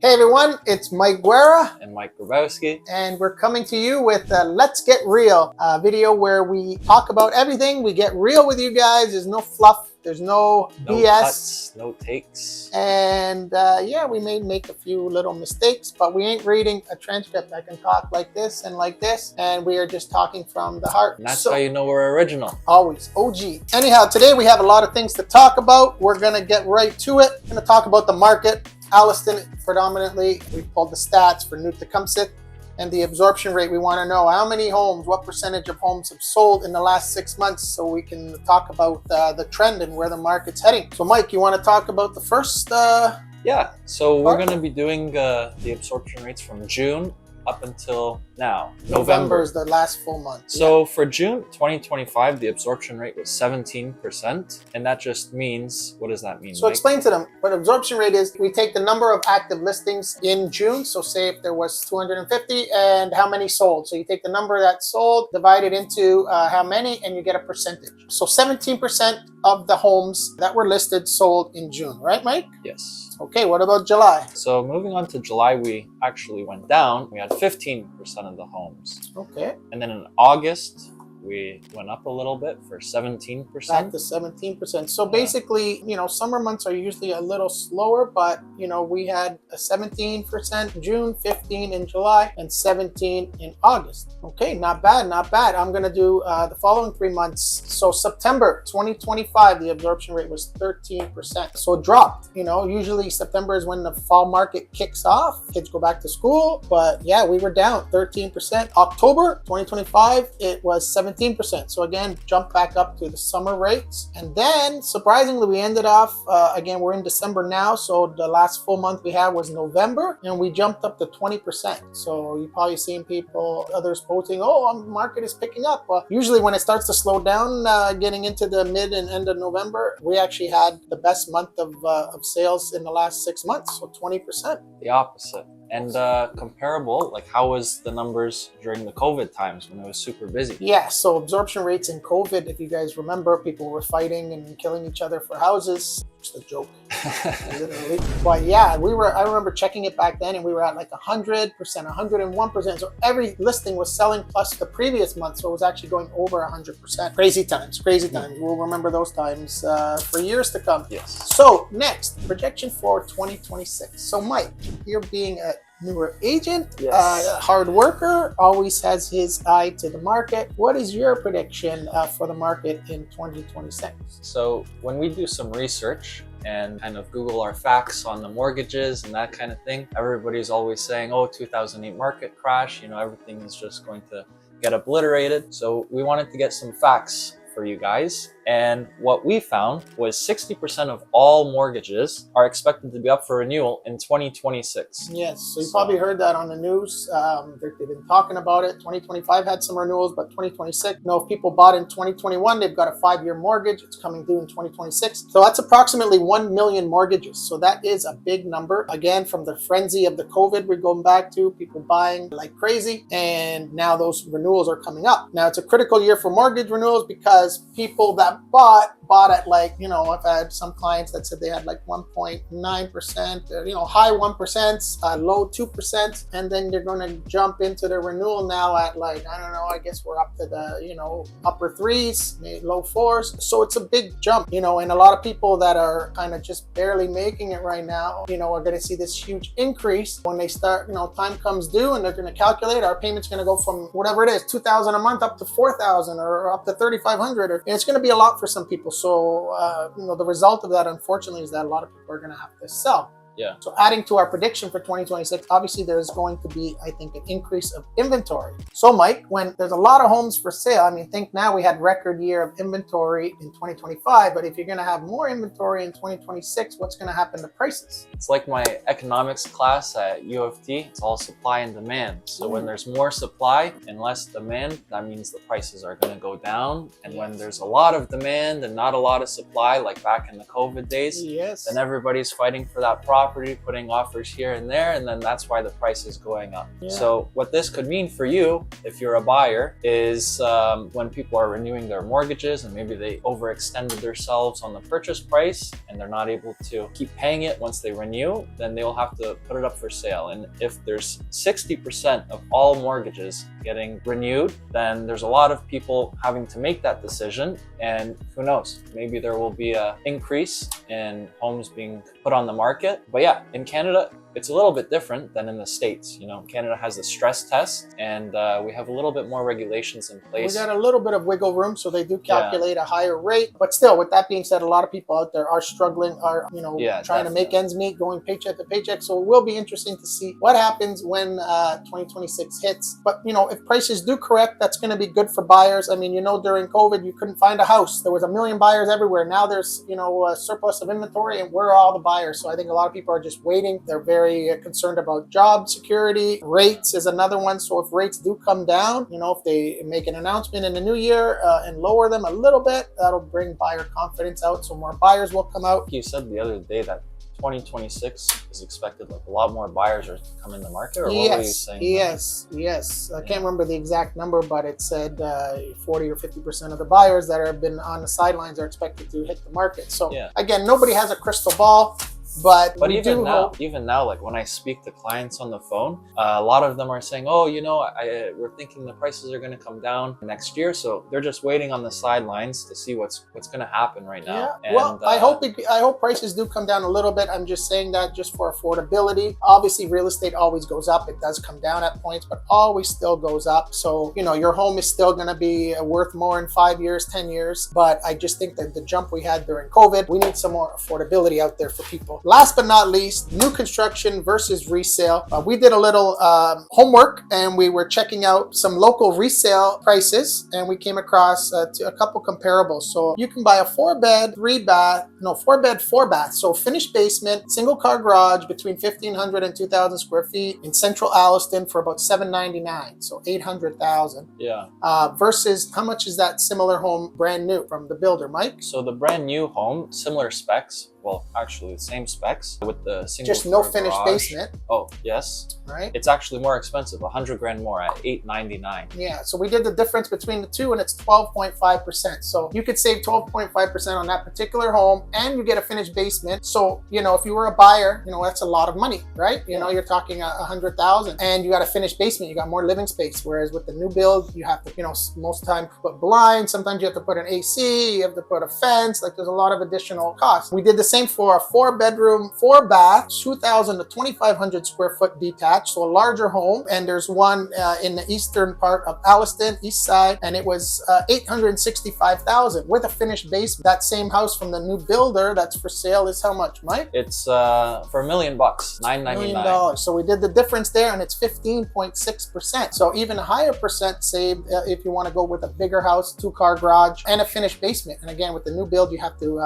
Hey everyone, it's Mike Guerra and Mike Grabowski, and we're coming to you with Let's Get Real, a video where we talk about everything. We get real with you guys. There's no fluff, there's no BS, cuts, no takes, and yeah, we may make a few little mistakes, but we ain't reading a transcript. I can talk like this, and we are just talking from the heart. And that's how you know we're original. Always OG. Anyhow, today we have a lot of things to talk about. We're gonna get right to it. We're gonna talk about the market. Alliston, predominantly, we pulled the stats for new Tecumseh and the absorption rate. We want to know how many homes, what percentage of homes have sold in the last 6 months, so we can talk about the trend and where the market's heading. So Mike, you want to talk about the first? Yeah, so we're going to be doing the absorption rates from June up until now, November is the last full month. So for June 2025, the absorption rate was 17%. And that just means, what does that mean? So explain to them what absorption rate is. We take the number of active listings in June. So say if there was 250 and how many sold. So you take the number that sold, divide it into how many, and you get a percentage. So 17% of the homes that were listed sold in June, right, Mike? Yes. Okay, what about July? So moving on to July, we actually went down. We had 15% of the homes. Okay. And then in August, we went up a little bit for 17%. Back to 17%. So basically, summer months are usually a little slower, but, we had a 17% June, 15 in July, and 17 in August. Okay, not bad, not bad. I'm going to do the following 3 months. So September 2025, the absorption rate was 13%. So it dropped. Usually September is when the fall market kicks off. Kids go back to school. But yeah, we were down 13%. October 2025, it was 17%. So again, jump back up to the summer rates. And then surprisingly, we ended off, again, we're in December now. So the last full month we had was November, and we jumped up to 20%. So you've probably seen others posting, oh, the market is picking up. Well, usually when it starts to slow down, getting into the mid and end of November, we actually had the best month of sales in the last 6 months. So 20%. The opposite. And comparable, like how was the numbers during the COVID times when it was super busy? Yeah, so absorption rates in COVID, if you guys remember, people were fighting and killing each other for houses. Just a joke, literally. But yeah, I remember checking it back then, and we were at like 100%, 101%. So every listing was selling plus the previous month. So it was actually going over 100%. Crazy times, crazy times. We'll remember those times for years to come. Yes. So next, projection for 2026. So Mike, you're being a newer agent, yes. Hard worker, always has his eye to the market. What is your prediction for the market in 2026? So when we do some research and kind of Google our facts on the mortgages and that kind of thing, everybody's always saying, oh, 2008 market crash, everything is just going to get obliterated. So we wanted to get some facts for you guys. And what we found was 60% of all mortgages are expected to be up for renewal in 2026. Yes, so you probably heard that on the news. They've been talking about it. 2025 had some renewals, but 2026, if people bought in 2021, they've got a 5-year mortgage. It's coming due in 2026. So that's approximately 1 million mortgages. So that is a big number. Again, from the frenzy of the COVID we're going back to, people buying like crazy. And now those renewals are coming up. Now it's a critical year for mortgage renewals because people that bought at like, I've had some clients that said they had like 1.9%, high 1%, low 2%, and then you're going to jump into the renewal now at like, I don't know, I guess we're up to the, upper 3s, maybe low 4s. So it's a big jump, and a lot of people that are kind of just barely making it right now, are going to see this huge increase when they start, time comes due and they're going to calculate our payment's going to go from whatever it is, $2,000 a month up to $4,000 or up to $3,500, and it's going to be a lot for some people. So, the result of that, unfortunately, is that a lot of people are going to have to sell. Yeah. So adding to our prediction for 2026, obviously there's going to be, I think, an increase of inventory. So Mike, when there's a lot of homes for sale, think now we had record year of inventory in 2025, but if you're going to have more inventory in 2026, what's going to happen to prices? It's like my economics class at U of T. It's all supply and demand. So when there's more supply and less demand, that means the prices are going to go down. And when there's a lot of demand and not a lot of supply, like back in the COVID days, then everybody's fighting for that profit. property, putting offers here and there, and then that's why the price is going up. Yeah. So what this could mean for you, if you're a buyer, is when people are renewing their mortgages and maybe they overextended themselves on the purchase price and they're not able to keep paying it once they renew, then they'll have to put it up for sale. And if there's 60% of all mortgages getting renewed, then there's a lot of people having to make that decision. And who knows, maybe there will be an increase in homes being put on the market. But yeah, in Canada, it's a little bit different than in the States. You know, Canada has the stress test, and we have a little bit more regulations in place. We got a little bit of wiggle room, so they do calculate a higher rate. But still, with that being said, a lot of people out there are struggling, are trying to make ends meet, going paycheck to paycheck. So it will be interesting to see what happens when 2026 hits. But if prices do correct, that's going to be good for buyers. I mean, during COVID, you couldn't find a house. There was a million buyers everywhere. Now there's a surplus of inventory, and where are all the buyers? So I think a lot of people are just waiting. They're very concerned about job security. Rates is another one. So if rates do come down, if they make an announcement in the new year and lower them a little bit, that'll bring buyer confidence out. So more buyers will come out. You said the other day that 2026 is expected like a lot more buyers are to come in the market, or what were you saying? Yes. I can't remember the exact number, but it said 40 or 50% of the buyers that have been on the sidelines are expected to hit the market. So again, nobody has a crystal ball. But even now, like when I speak to clients on the phone, a lot of them are saying, "Oh, we're thinking the prices are going to come down next year." So they're just waiting on the sidelines to see what's going to happen right now. Yeah. Well, I hope prices do come down a little bit. I'm just saying that just for affordability. Obviously, real estate always goes up. It does come down at points, but always still goes up. So your home is still going to be worth more in 5 years, 10 years. But I just think that the jump we had during COVID, we need some more affordability out there for people. Last but not least, new construction versus resale. We did a little homework, and we were checking out some local resale prices, and we came across a couple comparables. So you can buy a 4-bed, 4-bed, so finished basement, single car garage between 1,500 and 2,000 square feet in central Alliston for about $799, so $800,000. Yeah. Versus how much is that similar home brand new from the builder, Mike? So the brand new home, similar specs. Well, actually the same specs with the single just no finished garage. basement. Oh, yes. Right. It's actually more expensive, $100,000 more at $899. Yeah. So we did the difference between the two, and it's 12.5%. So you could save 12.5% on that particular home, and you get a finished basement. So if you were a buyer, that's a lot of money, right? You're talking $100,000, and you got a finished basement. You got more living space. Whereas with the new build, you have to, most of the time put blinds. Sometimes you have to put an AC. You have to put a fence. Like there's a lot of additional costs. We did the same for a 4-bedroom, 4-bath, 2,000 to 2,500 square foot detached, so a larger home. And there's one in the eastern part of Alliston, east side, and it was $865,000 with a finished basement. That same house from the new builder that's for sale is how much, Mike? It's for $1 million, $999. $1 million. So we did the difference there, and it's 15.6%. So even a higher percent saved if you want to go with a bigger house, 2-car garage, and a finished basement. And again, with the new build, you have to,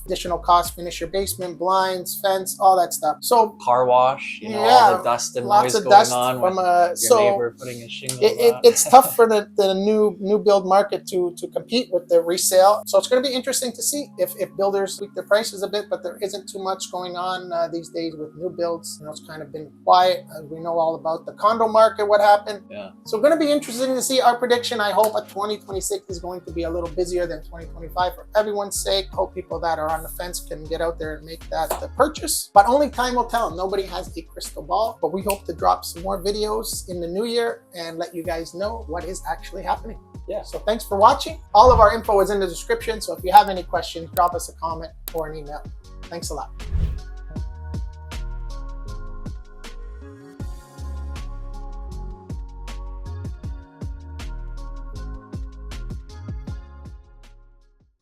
additional costs, finish your basement, blinds, fence, all that stuff. So car wash, all the dust and noise going on from your neighbor putting a shingle. It's tough for the new build market to compete with the resale. So it's going to be interesting to see if builders tweak their prices a bit, but there isn't too much going on these days with new builds. It's kind of been quiet. We know all about the condo market, what happened. Yeah. So going to be interesting to see our prediction. I hope 2026 is going to be a little busier than 2025 for everyone's sake. Hope people that are on the fence can get out there and make that the purchase, but only time will tell. Nobody has a crystal ball, but we hope to drop some more videos in the new year and let you guys know what is actually happening. Yeah. So thanks for watching. All of our info is in the description, so if you have any questions, drop us a comment or an email. Thanks a lot.